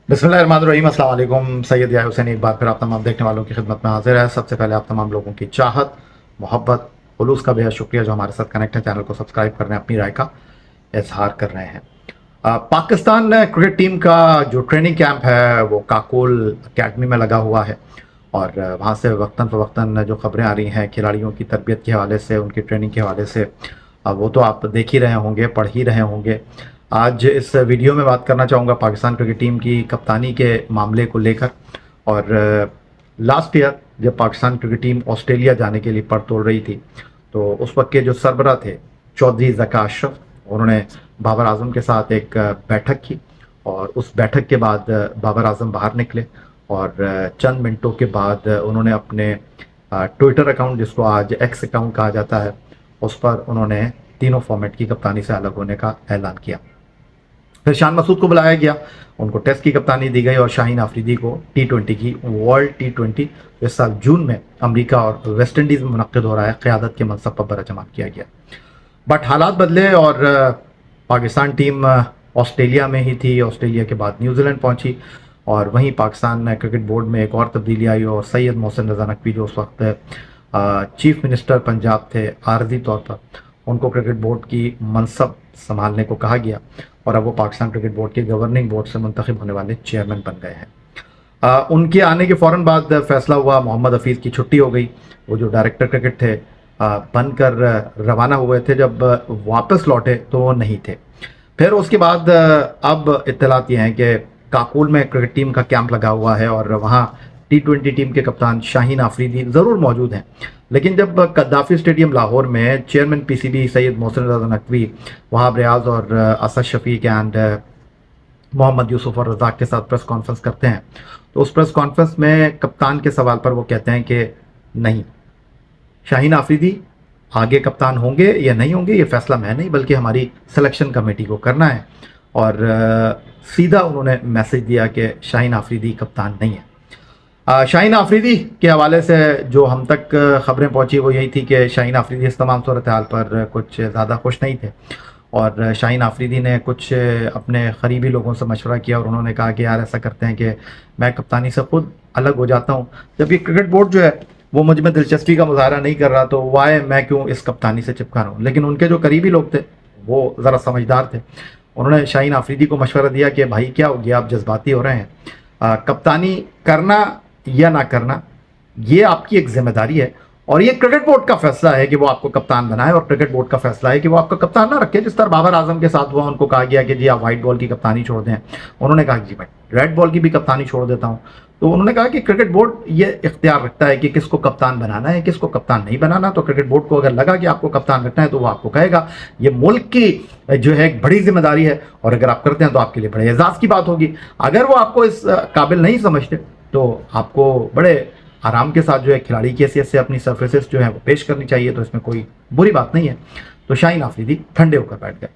बिस्मिल्लाहिर्रहमानिर्रहीम, अस्सलाम वालेकुम। सैयद या हुसैन एक बार फिर आप तमाम देखने वालों की खिदमत में हाजिर है। सबसे पहले आप तमाम लोगों की चाहत, मोहब्बत, खुलूस का बेहद शुक्रिया जो हमारे साथ कनेक्ट है। चैनल को सब्सक्राइब कर रहे हैं, अपनी राय का इजहार कर रहे हैं। पाकिस्तान क्रिकेट टीम का जो ट्रेनिंग कैंप है वो काकोल अकेडमी में लगा हुआ है और वहाँ से वक्तन फ़वक्तन जो खबरें आ रही हैं खिलाड़ियों की तरबियत के हवाले से, उनकी ट्रेनिंग के हवाले से, वो तो आप देख ही रहे होंगे, पढ़ ही रहे होंगे। आज इस वीडियो में बात करना चाहूँगा पाकिस्तान क्रिकेट टीम की कप्तानी के मामले को लेकर। और लास्ट ईयर जब पाकिस्तान क्रिकेट टीम ऑस्ट्रेलिया जाने के लिए पड़ तोड़ रही थी तो उस वक्त के जो सरबराह थे चौधरी ज़का अशरफ, उन्होंने बाबर आजम के साथ एक बैठक की और उस बैठक के बाद बाबर आजम बाहर निकले और चंद मिनटों के बाद उन्होंने अपने ट्विटर अकाउंट, जिसको आज एक्स अकाउंट कहा जाता है, उस पर उन्होंने तीनों फॉर्मेट की कप्तानी से अलग होने का ऐलान किया। फिर शान मसूद को बुलाया गया, उनको टेस्ट की कप्तानी दी गई और शाहीन आफरीदी को T20 की वर्ल्ड T20 इस साल जून में अमेरिका और वेस्ट इंडीज़ में मुनक्किद हो रहा है, क़यादत के मनसब पर बरजमान किया गया। बट हालात बदले और पाकिस्तान टीम ऑस्ट्रेलिया में ही थी। ऑस्ट्रेलिया के बाद न्यूजीलैंड पहुंची और वहीं पाकिस्तान क्रिकेट बोर्ड में एक और तब्दीली आई और सैयद मोहसिन रज़ा नकवी जो उस वक्त चीफ मिनिस्टर पंजाब थे, आर्जी तौर पर उनको क्रिकेट बोर्ड की मनसब संभालने को कहा गया और अब वो पाकिस्तान क्रिकेट बोर्ड के गवर्निंग बोर्ड से मुंतखब होने वाले चेयरमैन बन गए हैं। उनके आने के फ़ौरन बाद फैसला हुआ मोहम्मद हफीज़ की छुट्टी हो गई। वो जो डायरेक्टर क्रिकेट थे बनकर रवाना हुए थे, जब वापस लौटे तो वो नहीं थे। फिर उसके बाद अब इत्तलात ये हैं कि काकोल में क्रिकेट टीम का कैंप लगा हुआ है और वहाँ T20 टीम के कप्तान शाहीन आफरीदी ज़रूर मौजूद हैं, लेकिन जब कद्दाफ़ी स्टेडियम लाहौर में चेयरमैन PCB सैयद मोहसिन रज़ा नकवी, वहाब रियाज और असद शफीक एंड मोहम्मद यूसुफ और रज़ाक के साथ प्रेस कॉन्फ्रेंस करते हैं तो उस प्रेस कॉन्फ्रेंस में कप्तान के सवाल पर वो कहते हैं कि नहीं, शाहीन आफरीदी आगे कप्तान होंगे या नहीं होंगे ये फ़ैसला मैं नहीं बल्कि हमारी सिलेक्शन कमेटी को करना है। और सीधा उन्होंने मैसेज दिया कि शाहीन आफरीदी कप्तान नहीं है। शाहीन आफरीदी के हवाले से जो हम तक खबरें पहुंची वो यही थी कि शाहीन आफरीदी इस तमाम सूरत हाल पर कुछ ज़्यादा खुश नहीं थे और शाहीन आफरीदी ने कुछ अपने करीबी लोगों से मशवरा किया और उन्होंने कहा कि यार ऐसा करते हैं कि मैं कप्तानी से ख़ुद अलग हो जाता हूँ। जब ये क्रिकेट बोर्ड जो है वो मुझ में दिलचस्पी का मुजाहरा नहीं कर रहा तो वाई मैं क्यों इस कप्तानी से चिपका रहा हूँ। लेकिन उनके जो करीबी लोग थे वो ज़रा समझदार थे, उन्होंने शाहीन आफरीदी को मशवरा दिया कि भाई क्या हो गया, आप जज्बाती हो रहे हैं, कप्तानी करना या ना करना ये आपकी एक जिम्मेदारी है और ये क्रिकेट बोर्ड का फैसला है कि वो आपको कप्तान बनाए और क्रिकेट बोर्ड का फैसला है कि वो आपका कप्तान ना रखे। जिस तरह बाबर आजम के साथ हुआ, उनको कहा गया कि जी आप वाइट बॉल की कप्तानी छोड़ दें, उन्होंने कहा जी मैं रेड बॉल की भी कप्तानी छोड़ देता हूँ। तो उन्होंने कहा कि क्रिकेट बोर्ड ये इख्तियार रखता है कि किसको कप्तान बनाना है, किसको कप्तान नहीं बनाना। तो क्रिकेट बोर्ड को अगर लगा कि आपको कप्तान रखना है तो वो आपको कहेगा। ये मुल्क की जो है एक बड़ी जिम्मेदारी है और अगर आप करते हैं तो आपके लिए बड़े एजाज़ की बात होगी। अगर वो आपको इस काबिल नहीं समझते तो आपको बड़े आराम के साथ जो है खिलाड़ी की हैसियत से अपनी सर्विसेज जो है वो पेश करनी चाहिए, तो इसमें कोई बुरी बात नहीं है। तो शाहीन आफरीदी ठंडे होकर बैठ गए।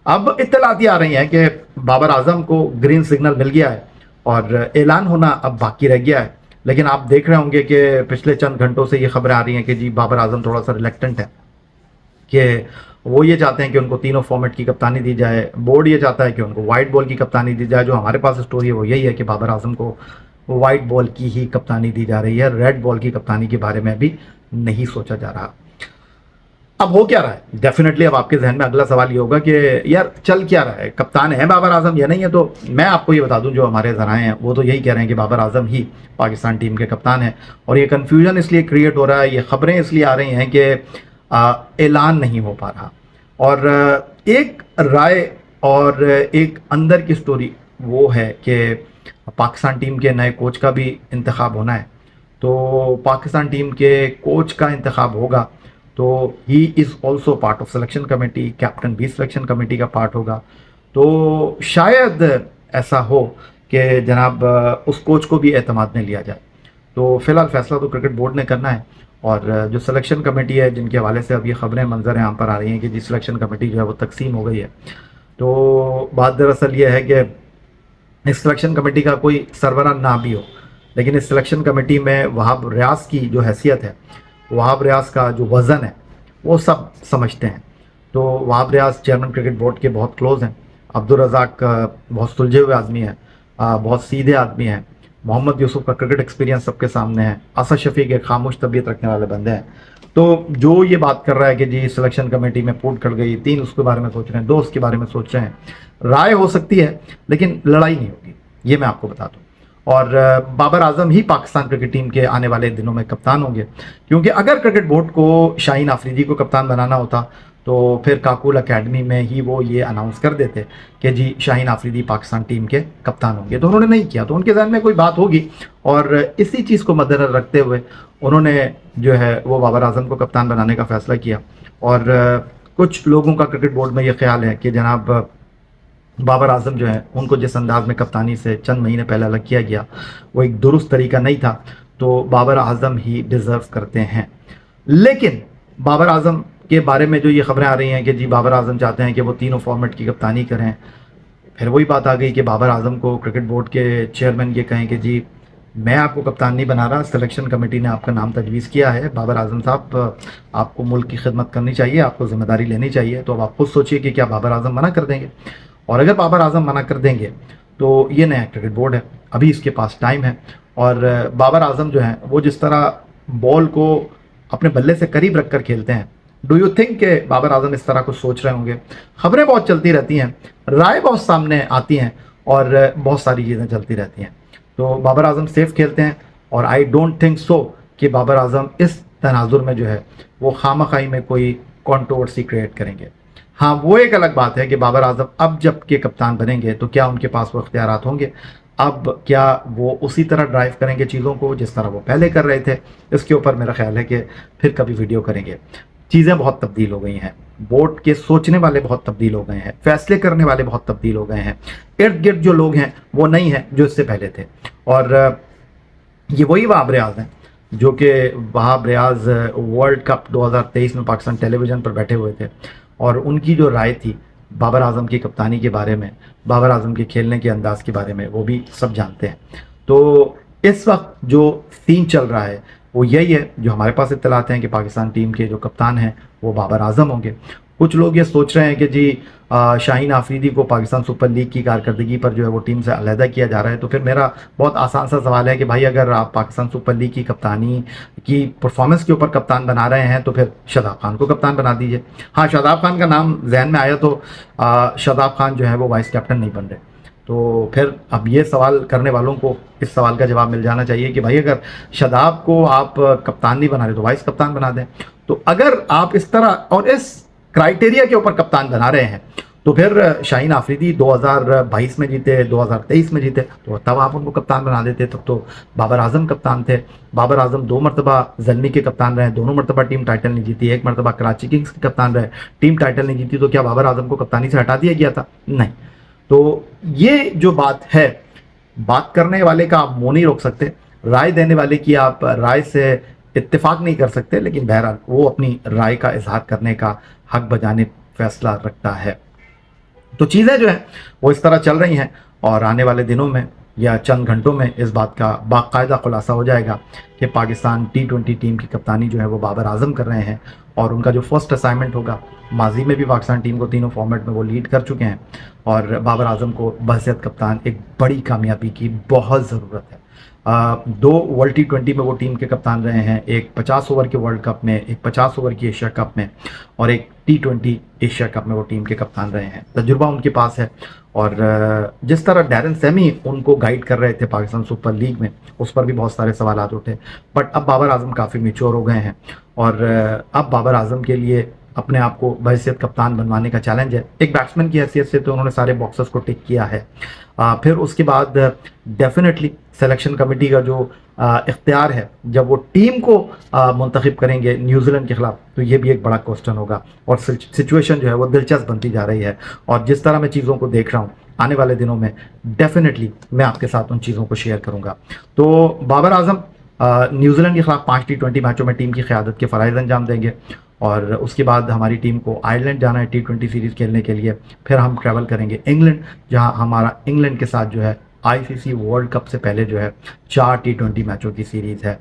अब इत्तलात आ रही हैं कि बाबर आजम को ग्रीन सिग्नल मिल गया है और ऐलान होना अब बाकी रह गया है। लेकिन आप देख रहे होंगे कि पिछले चंद घंटों से ये खबरें आ रही हैं कि जी बाबर आजम थोड़ा सा रिलेक्टेंट है, कि वो ये चाहते हैं कि उनको तीनों फॉर्मेट की कप्तानी दी जाए। बोर्ड ये चाहता है कि उनको वाइट बॉल की कप्तानी दी जाए। जो हमारे पास स्टोरी है वो यही है कि बाबर आजम को वाइट बॉल की ही कप्तानी दी जा रही है, रेड बॉल की कप्तानी के बारे में भी नहीं सोचा जा रहा। अब हो क्या रहा है, डेफिनेटली अब आपके जहन में अगला सवाल ये होगा कि यार चल क्या रहा है, कप्तान है बाबर आजम या नहीं है। तो मैं आपको ये बता दूं, जो हमारे ज़राए हैं वो तो यही कह रहे हैं कि बाबर आजम ही पाकिस्तान टीम के कप्तान हैं और ये कन्फ्यूजन इसलिए क्रिएट हो रहा है, ये खबरें इसलिए आ रही हैं कि ऐलान नहीं हो पा रहा। और एक राय और एक अंदर की स्टोरी वो है कि पाकिस्तान टीम के नए कोच का भी इंतखाब होना है। तो पाकिस्तान टीम के कोच का इंतखाब होगा तो he is also part of selection committee, captain भी सिलेक्शन कमेटी का पार्ट होगा। तो शायद ऐसा हो कि जनाब उस कोच को भी एतमाद में लिया जाए। तो फ़िलहाल फ़ैसला तो क्रिकेट बोर्ड ने करना है और जो सिलेक्शन कमेटी है जिनके हवाले से अब ये खबरें मंजर यहाँ पर आ रही हैं कि जी सिलेक्शन कमेटी जो है वो तकसीम हो गई है। तो बात दरअसल ये है कि इस सिलेक्शन कमेटी का कोई सरबराह ना भी हो, लेकिन इस सिलेक्शन कमेटी में वहाब रियाज की जो हैसियत है, वहाब रियाज का जो वज़न है वो सब समझते हैं। तो Wahab Riaz chairman cricket board के बहुत क्लोज़ हैं। अब्दुल रज़ाक बहुत सुलझे हुए आदमी हैं। बहुत सीधे आदमी हैं। मोहम्मद यूसुफ का क्रिकेट एक्सपीरियंस सबके सामने है। असद शफीक एक खामोश तबीयत रखने वाले बंदे हैं। तो जो ये बात कर रहा है कि जी सिलेक्शन कमेटी में फूट कर गई, 3 उसके बारे में सोच रहे हैं, 2 उसके बारे में सोच रहे हैं, राय हो सकती है लेकिन लड़ाई नहीं होगी, ये मैं आपको बता दूं। और बाबर आजम ही पाकिस्तान क्रिकेट टीम के आने वाले दिनों में कप्तान होंगे, क्योंकि अगर क्रिकेट बोर्ड को शाहीन आफरीदी को कप्तान बनाना होता तो फिर काकुल एकेडमी में ही वो ये अनाउंस कर देते कि जी शाहीन आफरीदी पाकिस्तान टीम के कप्तान होंगे। तो उन्होंने नहीं किया, तो उनके ज़हन में कोई बात होगी, और इसी चीज़ को मद्देनजर रखते हुए उन्होंने जो है वो बाबर आजम को कप्तान बनाने का फ़ैसला किया। और कुछ लोगों का क्रिकेट बोर्ड में ये ख्याल है कि जनाब बाबर आजम जो है उनको जिस अंदाज में कप्तानी से चंद महीने पहले अलग किया गया वो एक दुरुस्त तरीका नहीं था, तो बाबर आजम ही डिज़र्व करते हैं। लेकिन बाबर आजम के बारे में जो ये खबरें आ रही हैं कि जी बाबर आजम चाहते हैं कि वो तीनों फॉर्मेट की कप्तानी करें, फिर वही बात आ गई कि बाबर आजम को क्रिकेट बोर्ड के चेयरमैन ये कहें कि जी मैं आपको कप्तान नहीं बना रहा, सिलेक्शन कमेटी ने आपका नाम तजवीज़ किया है, बाबर आजम साहब आपको मुल्क की खिदमत करनी चाहिए, आपको ज़िम्मेदारी लेनी चाहिए। तो अब आप खुद सोचिए कि क्या बाबर आजम मना कर देंगे, और अगर बाबर आजम मना कर देंगे तो ये नया क्रिकेट बोर्ड है, अभी इसके पास टाइम है। और बाबर आजम जो है वो जिस तरह बॉल को अपने बल्ले से करीब रख कर खेलते हैं, डू यू थिंक कि बाबर आजम इस तरह कुछ सोच रहे होंगे? खबरें बहुत चलती रहती हैं, राय बहुत सामने आती हैं, और बहुत सारी चीज़ें चलती रहती हैं। तो बाबर आजम सेफ खेलते हैं, और आई डोंट थिंक सो कि बाबर आजम इस तनाजुर में जो है वो खामखाई में कोई कंट्रोवर्सी क्रिएट करेंगे। हाँ, वो एक अलग बात है कि बाबर आजम अब जब के कप्तान बनेंगे तो क्या उनके पास वो इख्तियारात होंगे, अब क्या वो उसी तरह ड्राइव करेंगे चीज़ों को जिस तरह वो पहले कर रहे थे? इसके ऊपर मेरा ख्याल है कि फिर कभी वीडियो करेंगे। चीज़ें बहुत तब्दील हो गई हैं, बोर्ड के सोचने वाले बहुत तब्दील हो गए हैं, फैसले करने वाले बहुत तब्दील हो गए हैं, इर्द गिर्द जो लोग हैं वो नहीं हैं जो इससे पहले थे। और ये वही वहाब रियाज हैं जो कि वहाब रियाज वर्ल्ड कप 2023 में पाकिस्तान टेलीविज़न पर बैठे हुए थे, और उनकी जो राय थी बाबर आजम की कप्तानी के बारे में, बाबर आजम के खेलने के अंदाज के बारे में, वो भी सब जानते हैं। तो इस वक्त जो सीन चल रहा है वो यही है, जो हमारे पास इत्तलात हैं कि पाकिस्तान टीम के जो कप्तान हैं वो बाबर आजम होंगे। कुछ लोग ये सोच रहे हैं कि जी शाहीन आफरीदी को पाकिस्तान सुपर लीग की कारकर्दगी पर जो है वो टीम से अलहदा किया जा रहा है। तो फिर मेरा बहुत आसान सा सवाल है कि भाई अगर आप पाकिस्तान सुपर लीग की कप्तानी की परफॉर्मेंस के ऊपर कप्तान बना रहे हैं तो फिर शादाब खान को कप्तान बना दीजिए। हाँ, शादाब खान का नाम जहन में आया तो शादाब खान जो है वो वाइस कैप्टन नहीं बन रहे, तो फिर अब ये सवाल करने वालों को इस सवाल का जवाब मिल जाना चाहिए कि भाई अगर शादाब को आप कप्तान नहीं बना रहे तो वाइस कप्तान बना दें। तो अगर आप इस तरह और इस क्राइटेरिया के ऊपर कप्तान बना रहे हैं तो फिर शाहीन आफरीदी 2022 में जीते, 2023 में जीते, तो तब आप उनको कप्तान बना देते। तब तो बाबर आजम कप्तान थे। बाबर आजम 2 मरतबा ज़ल्मी के कप्तान रहे, दोनों मरतबा टीम टाइटल नहीं जीती, 1 मरतबा कराची किंग्स के कप्तान रहे, टीम टाइटल नहीं जीती। तो क्या बाबर आजम को कप्तानी से हटा दिया गया था? नहीं। तो ये जो बात है, बात करने वाले का आप मुंह नहीं रोक सकते, राय देने वाले की आप राय से इत्तेफाक नहीं कर सकते, लेकिन बहरहाल वो अपनी राय का इजहार करने का हक बजाने फैसला रखता है। तो चीज़ें जो हैं वो इस तरह चल रही हैं, और आने वाले दिनों में या चंद घंटों में इस बात का बाकायदा खुलासा हो जाएगा कि पाकिस्तान T20 टीम की कप्तानी जो है वो बाबर आजम कर रहे हैं, और उनका जो फर्स्ट असाइनमेंट होगा, माजी में भी पाकिस्तान टीम को तीनों फॉर्मेट में वो लीड कर चुके हैं, और बाबर आजम को बहसियत कप्तान एक बड़ी कामयाबी की बहुत ज़रूरत है। 2 वर्ल्ड T20 में वो टीम के कप्तान रहे हैं, एक 50 ओवर के वर्ल्ड कप में, एक 50 ओवर की एशिया कप में, और एक T20 एशिया कप में वो टीम के कप्तान रहे हैं। तजुर्बा उनके पास है, और जिस तरह डैरन सैमी उनको गाइड कर रहे थे पाकिस्तान सुपर लीग में, उस पर भी बहुत सारे सवाल उठे। बट अब बाबर आजम काफ़ी मैच्योर हो गए हैं, और अब बाबर आजम के लिए अपने आप को बहैसियत कप्तान बनवाने का चैलेंज है। एक बैट्समैन की हैसियत से तो उन्होंने सारे बॉक्सेस को टिक किया है। फिर उसके बाद डेफिनेटली सिलेक्शन कमेटी का जो इख्तियार है, जब वो टीम को मुंतखब करेंगे न्यूजीलैंड के ख़िलाफ़, तो ये भी एक बड़ा क्वेश्चन होगा, और सिचुएशन जो है वो दिलचस्प बनती जा रही है। और जिस तरह मैं चीज़ों को देख रहा हूँ, आने वाले दिनों में डेफिनेटली मैं आपके साथ उन चीज़ों को शेयर करूँगा। तो बाबर आजम न्यूजीलैंड के ख़िलाफ़ 5 T20 मैचों में टीम की क़यादत के फ़राइज़ अंजाम देंगे, और उसके बाद हमारी टीम को आयरलैंड जाना है T20 सीरीज़ खेलने के लिए। फिर हम ट्रैवल करेंगे इंग्लैंड, जहां हमारा इंग्लैंड के साथ जो है ICC वर्ल्ड कप से पहले जो है 4 T20 मैचों की सीरीज़ है।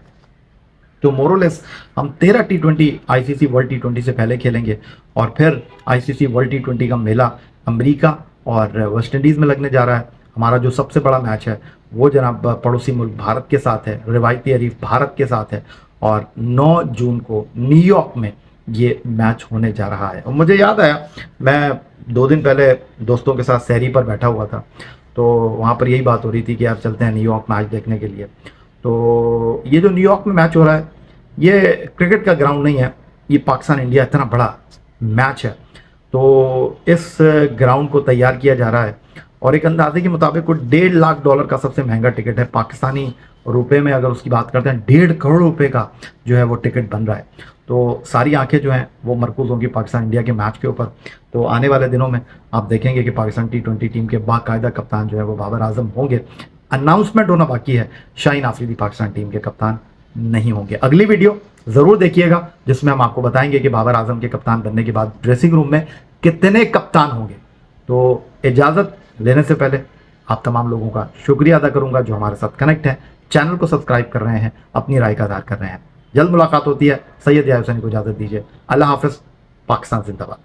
तो मोरलेस हम 13 T20 ICC वर्ल्ड T20 से पहले खेलेंगे, और फिर ICC वर्ल्ड T20 का मेला अमेरिका और वेस्ट इंडीज़ में लगने जा रहा है। हमारा जो सबसे बड़ा मैच है वो जनाब पड़ोसी मुल्क भारत के साथ है, रिवायती हरीफ भारत के साथ है, और 9 जून को न्यूयॉर्क में ये मैच होने जा रहा है। और मुझे याद आया, मैं 2 दिन पहले दोस्तों के साथ सहरी पर बैठा हुआ था, तो वहाँ पर यही बात हो रही थी कि यार चलते हैं न्यूयॉर्क मैच देखने के लिए। तो ये जो न्यूयॉर्क में मैच हो रहा है ये क्रिकेट का ग्राउंड नहीं है, ये पाकिस्तान इंडिया इतना बड़ा मैच है, तो इस ग्राउंड को तैयार किया जा रहा है। और एक अंदाजे के मुताबिक वो $1.5 लाख का सबसे महंगा टिकट है। पाकिस्तानी रुपए में अगर उसकी बात करते हैं 1.5 करोड़ रुपए का जो है वो टिकट बन रहा है। तो सारी आंखें जो हैं वो मरकूज़ होंगी पाकिस्तान इंडिया के मैच के ऊपर। तो आने वाले दिनों में आप देखेंगे कि पाकिस्तान T20 टीम के बाकायदा कप्तान जो है वो बाबर आजम होंगे। अनाउंसमेंट होना बाकी है, शाहीन आफरीदी पाकिस्तान टीम के कप्तान नहीं होंगे। अगली वीडियो ज़रूर देखिएगा जिसमें हम आपको बताएंगे कि बाबर आजम के कप्तान बनने के बाद ड्रेसिंग रूम में कितने कप्तान होंगे। तो इजाज़त लेने से पहले आप तमाम लोगों का शुक्रिया अदा करूंगा जो हमारे साथ कनेक्ट हैं, चैनल को सब्सक्राइब कर रहे हैं, अपनी राय का इज़हार कर रहे हैं। जल्द मुलाकात होती है। सैयद या हुसैनी को इजाज़त दीजिए। अल्लाह हाफ़िज़। पाकिस्तान जिंदाबाद।